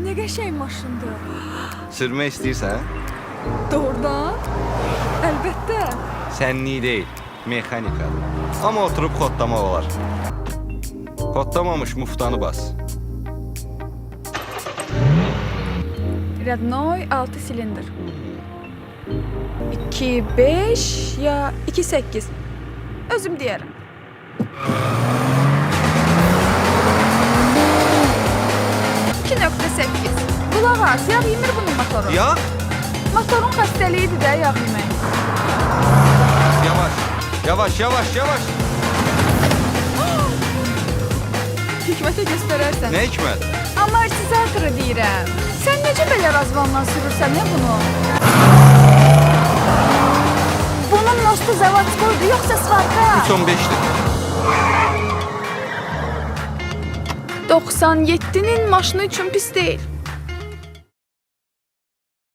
ne qəşəng maşındır. Sürmək istəyirsən? Doğrudan? Əlbəttə. Sənlik deyil, mexanikadır. Amma oturub kodlamaq olar. Kodlamamış muftanı bas. Rednoy 6 silindir. 2.5 ya 2.8. Özüm deyərəm. Qulaq as, yağ yemir bunun motoru. Ya? Motorun xəstəliyidir də yağ yemək. Yavaş, yavaş, yavaş, yavaş. Hikmətə göstərərsən. Nə hikmət? Amortizatoru deyirəm. Sən necə belə razvandan sürürsən, nə bunu? Bunun nostu zavodskoydu, yoxsa svarka? 3.15'dir. 97'nin maşını üçün pis deyil.